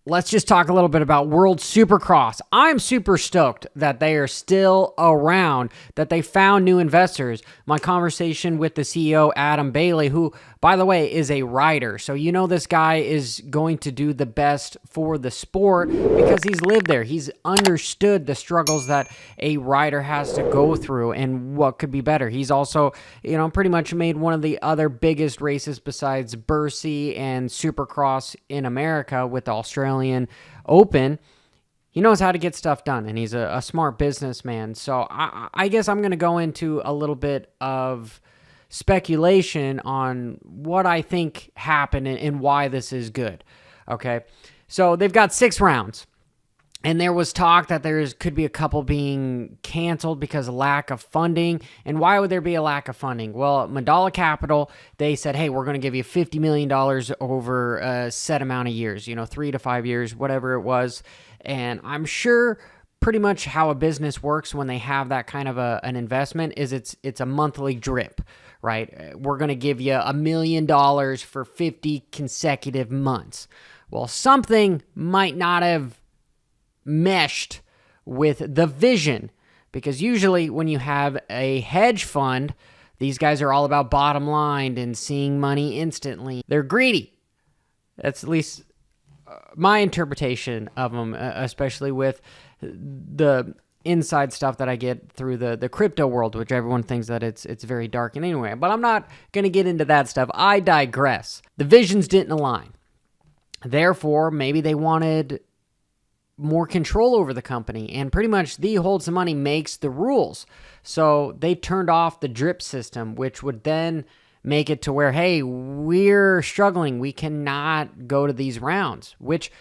let's just talk a little bit about World Supercross. I'm super stoked that they are still around, that they found new investors. My conversation with the CEO, Adam Bailey, who, by the way, is a rider. So you know this guy is going to do the best for the sport because he's lived there. He's understood the struggles that a rider has to go through and what could be better. He's also, pretty much made one of the other biggest races besides Bercy and Supercross in America with the Australian Open. He knows how to get stuff done, and he's a smart businessman. So I guess I'm going to go into a little bit of speculation on what I think happened and why this is good. Okay, so they've got 6 rounds. And there was talk that there could be a couple being canceled because of lack of funding. And why would there be a lack of funding? Well, Mandala Capital, they said, hey, we're going to give you $50 million over a set amount of years, 3 to 5 years, whatever it was. And I'm sure pretty much how a business works when they have that kind of an investment is it's a monthly drip, right? We're going to give you $1 million for 50 consecutive months. Well, something might not have meshed with the vision, because usually when you have a hedge fund, these guys are all about bottom line and seeing money instantly. They're greedy. That's at least my interpretation of them, especially with the inside stuff that I get through the crypto world, which everyone thinks that it's very dark and anyway. But I'm not going to get into that stuff. I digress. The visions didn't align. Therefore, maybe they wanted more control over the company, and pretty much the holds the money makes the rules. So they turned off the drip system, which would then make it to where, hey, we're struggling. We cannot go to these rounds, which,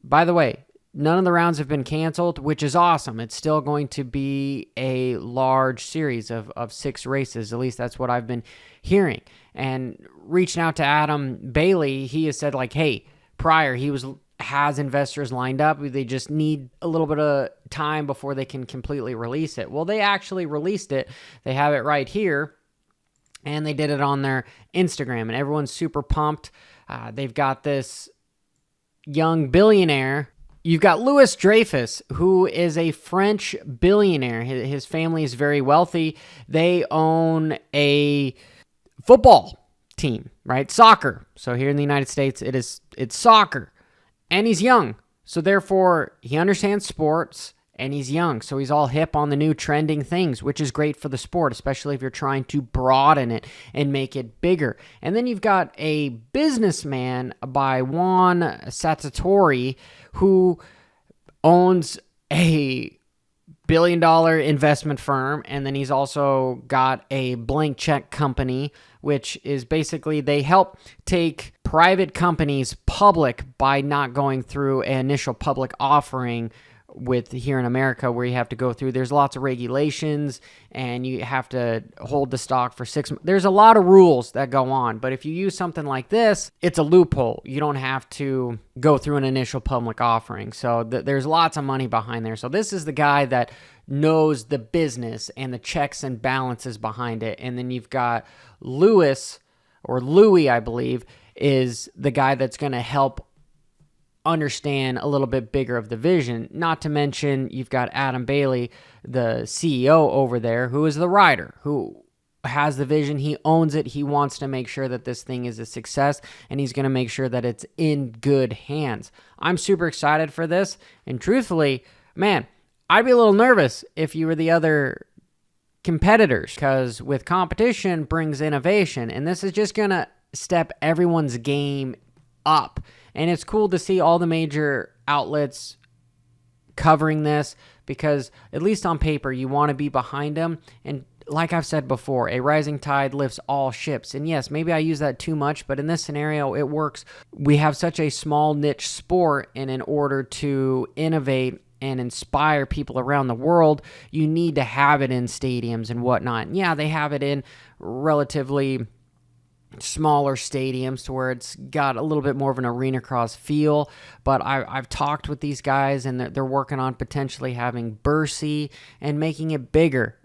by the way, none of the rounds have been canceled, which is awesome. It's still going to be a large series of 6 races. At least that's what I've been hearing. And reaching out to Adam Bailey, he has said, like, hey, prior, he has investors lined up. They just need a little bit of time before they can completely release it. Well, they actually released it. They have it right here, and they did it on their Instagram, and everyone's super pumped. They've got this young billionaire. You've got Louis Dreyfus, who is a French billionaire. His family is very wealthy. They own a football team, right? Soccer. So here in the United States, it's soccer. And he's young, so therefore he understands sports, and he's young, so he's all hip on the new trending things, which is great for the sport, especially if you're trying to broaden it and make it bigger. And then you've got a businessman by Juan Satatori who owns a billion-dollar investment firm, and then he's also got a blank check company, which is basically they help take private companies public by not going through an initial public offering with here in America, where you have to go through, there's lots of regulations and you have to hold the stock for 6 months. There's a lot of rules that go on, but if you use something like this, it's a loophole. You don't have to go through an initial public offering. So there's lots of money behind there. So this is the guy that knows the business and the checks and balances behind it. And then you've got Louis, I believe, is the guy that's going to help understand a little bit bigger of the vision. Not to mention, you've got Adam Bailey, the CEO over there, who is the rider, who has the vision. He owns it. He wants to make sure that this thing is a success, and he's going to make sure that it's in good hands. I'm super excited for this, and truthfully, man, I'd be a little nervous if you were the other competitors, because with competition brings innovation, and this is just going to step everyone's game up. And it's cool to see all the major outlets covering this, because at least on paper, you want to be behind them. And like I've said before, a rising tide lifts all ships. And yes, maybe I use that too much, but in this scenario, it works. We have such a small niche sport, and in order to innovate and inspire people around the world, you need to have it in stadiums and whatnot. And yeah, they have it in relatively smaller stadiums to where it's got a little bit more of an arena cross feel, but I've talked with these guys, and they're working on potentially having Bercy and making it bigger,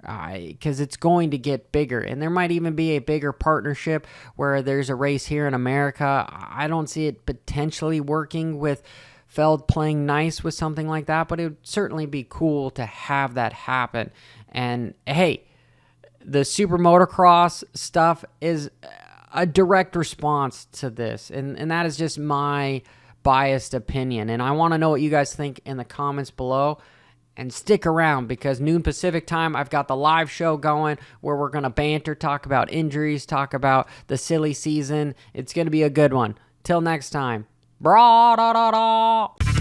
because it's going to get bigger, and there might even be a bigger partnership where there's a race here in America. I don't see it potentially working with Feld playing nice with something like that, but it would certainly be cool to have that happen. And hey, the Super Motocross stuff is a direct response to this, and that is just my biased opinion. And I want to know what you guys think in the comments below. And stick around, because noon Pacific time, I've got the live show going where we're going to banter, talk about injuries, talk about the silly season. It's going to be a good one. Till next time. Bra da da da.